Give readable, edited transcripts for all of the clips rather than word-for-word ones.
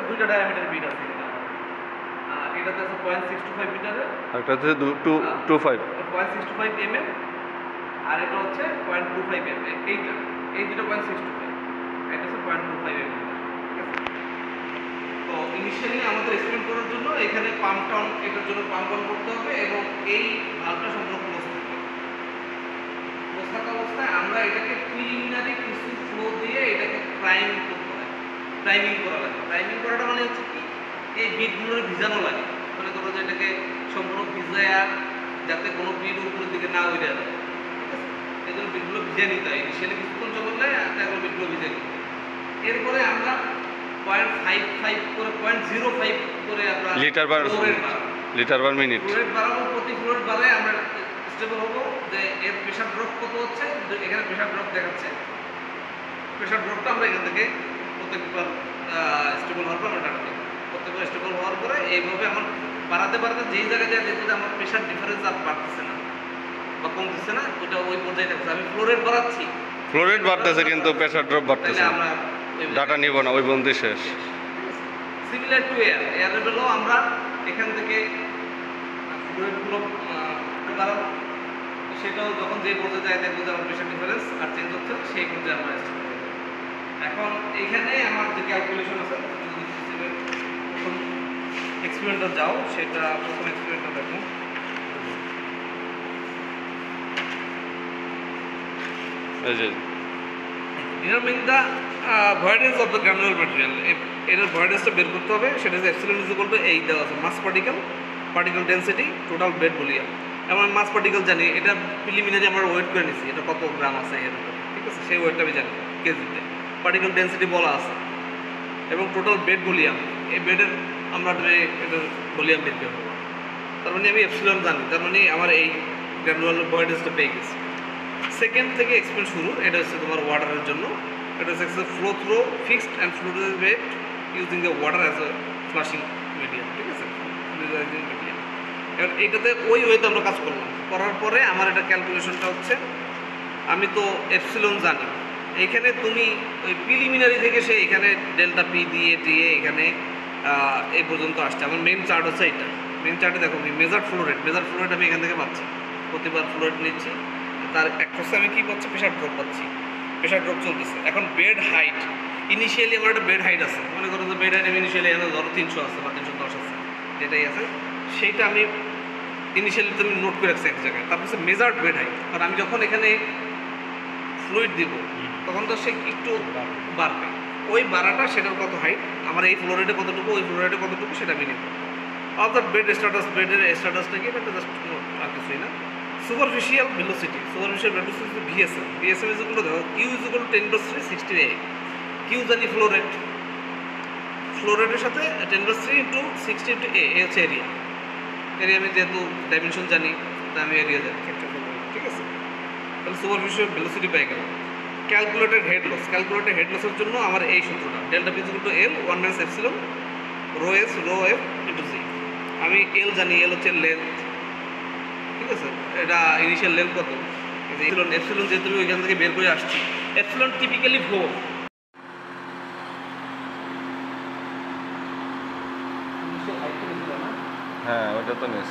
দুইটা diameter bit আছে এখানে। আর এটাতে আছে 0.625 মিটারের, একটা হচ্ছে 2.25 0.625 mm, আর এটা হচ্ছে 0.25 mm। এই দুটো 0.625, এটা হচ্ছে 0.25 mm। তো ইনিশিয়ালি আমাদের এক্সপেরিমেন্ট করার জন্য এখানে পাম্প টাউন, এটার জন্য পাম্প অন করতে হবে এবং এই ভালভটা সম্পূর্ণ ক্লোজ থাকবে। ক্লোজ থাকা অবস্থায় আমরা এটাকে প্রিলিমিনারি কিছু ফ্লো দিয়ে এটাকে প্রাইম করতে হয়, প্রাইমিং করা লাগে। প্রাইমিং করাটা মানে হচ্ছে কি, এই বিটগুলো ভিজানো লাগে। মনে করো যে এটাকে সম্পূর্ণ ভিজায়, আর যাতে কোনো বিট উপরের দিকে না উঠে যায়, ঠিক আছে? এই জন্য বিটগুলো ভিজে নিতে হয় ইনিশিয়ালি কিছুক্ষণ চললে, তারপর বিটগুলো ভিজে নিতে হয়। এরপরে আমরা 0.55 করে 0.05 করে আমরা লিটার বার মিনিট ফ্লোরেট বাড়াবো। প্রতি ফ্লোরেট বাড়ায় আমরা স্টেবল হবো যে এর প্রেশার ড্রপ কত হচ্ছে। এখানে প্রেশার ড্রপ দেখাচ্ছে, প্রেশার ড্রপটা আমরা এখান থেকে প্রত্যেকবার স্টেবল হওয়ার পর আমরা ডাটা দিই। প্রত্যেকবার স্টেবল হওয়ার পরে এইভাবে আমার বাড়াতে যেই জায়গায় যায় দেখবো যে আমার প্রেশার ডিফারেন্স আর বাড়তেছে না বা কমতেছে না, ওইটা ওই পর্যায়ে থাকছে। আমি ফ্লোরেট বাড়াচ্ছি, ফ্লোরেট বাড়তেছে কিন্তু প্রেশার ড্রপ বাড়তেছে না, আমরা ডাটা নিব না, ওই বন্ধু শেষ। সিমিলার টু এয়ার লেভেলও আমরা এখান থেকে ফ্লুইডগুলো বাড়াবো। সেটাও যখন যে পর্যায়ে যায় দেখবো যে আমার প্রেশার ডিফারেন্স আর চেঞ্জ হচ্ছে, সেই পর্যায়ে আমরা এস্টিমেট করব। এখন এইখানে আমার যে ক্যালকুলেশন আছে, প্রথম এক্সপেরিমেন্টটা যাও, সেটা প্রথম এক্সপেরিমেন্টটা দেখো। এই যে determine the voidage of the granular material, এটার ভয়েডেজটা বের করতে হবে। সেটা হচ্ছে এপসিলন ইজ ইকুয়াল টু এই দেওয়া আছে mass particle density, total bed volume. এবং মাস পার্টিকেল জানি, এটা প্রিলিমিনারি আমরা ওয়েট করে নিছি, এটা কত গ্রাম আছে এর উপরে, ঠিক আছে? সেই ওয়েটটা আমি জানি কেজিতে। পার্টিকেল ডেনসিটি বলা আছে এবং টোটাল বেড ভলিউম, এই বেডের আমরা এটার ভলিউম বের করবো। তার মানে আমি এপসিলন জানি, তার মানে আমার এই গ্রানুলার ভয়েডেজটা পেয়ে গেছি। সেকেন্ড থেকে এক্সপেরিমেন্ট শুরু, এটা হচ্ছে তোমার ওয়াটারের জন্য। এটা হচ্ছে flow through fixed and fluid bed using the water as a flushing medium, ঠিক আছে? Fluidising medium. এবার এইটাতে ওই ওয়েতে আমরা কাজ করলাম। করার পরে আমার এটা ক্যালকুলেশনটা হচ্ছে, আমি তো এপসিলন জানি, এইখানে তুমি ওই প্রিলিমিনারি থেকে সে এখানে ডেল্টা পি দিয়ে এখানে এই পর্যন্ত আসছে। আমার মেন চার্ট হচ্ছে এইটা। মেন চার্টে দেখো মেজার ফ্লো রেট আমি এখান থেকে পাচ্ছি, প্রতিবার ফ্লো রেট নিচ্ছি, তার এক হচ্ছে আমি কী পাচ্ছি, প্রেশার ড্রপ পাচ্ছি, প্রেশার ড্রপ চলতেছে। এখন বেড হাইট, ইনিশিয়ালি আমার একটা বেড হাইট আছে, মনে করো যে বেড হাইট আমি ইনিশিয়ালি এখানে ধরো 300 আছে বা 310 আছে, যেটাই আছে সেইটা আমি ইনিশিয়ালি তুমি নোট করে রাখছি এক জায়গায়। তারপর হচ্ছে মেজার্ড বেড হাইট, কারণ আমি যখন এখানে ফ্লুইড দিব তখন তো সে একটু বাড়বে, ওই বাড়াটা সেটার কত হাইট, আমার এই ফ্লোরেটে কতটুকু, ওই ফ্লোরেটে কতটুকু, সেটা আমি নেব। অর্থাৎ বেড স্ট্যাটাস, বেডের স্ট্যাটাসটা কি, এটা জাস্ট আর কিছুই না। Superficial velocity VSM is equal to দেখো u is equal to 10⁻³ Q জানি ফ্লোরেটের সাথে 10⁻³ ইন্টু 60 ইন্টু এ হচ্ছে এরিয়া। আমি যেহেতু ডাইমেনশন জানি, তা আমি এরিয়া জানি, ঠিক আছে? তাহলে সুপারফিশিয়াল ভেলোসিটি পেয়ে গেলাম। ক্যালকুলেটেড হেড লসের জন্য আমার এই সূত্রটা, delta P is equal to L 1 - epsilon rho s rho f into g. আমি এল জানি, এল হচ্ছে লেন্থ, ঠিক আছে? এটা ইনিশিয়াল লেন্থ কত, এপসিলন যেহেতু আমি ওইখান থেকে বের করে আসছি। Epsilon typically 4। হ্যাঁ, ওটা তো নিস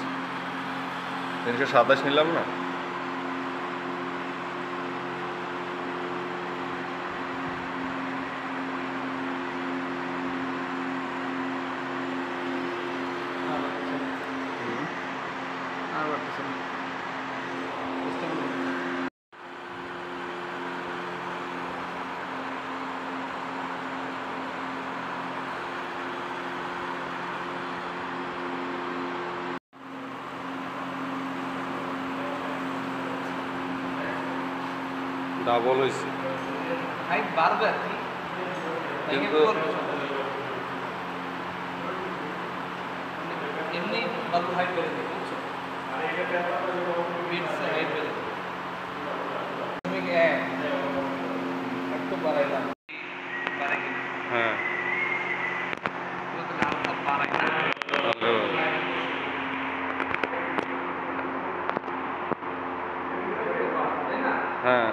327 নিলাম না। ডাবল হয়েছে, হাইট বাড়বে আর কি, কিন্তু এমনি বালুর হাইট বেড়ে যাবে, বুঝছো? বিটসের হাইট বেড়ে যাবে। তুমি একটু বাড়াইলাম, হ্যাঁ হ্যাঁ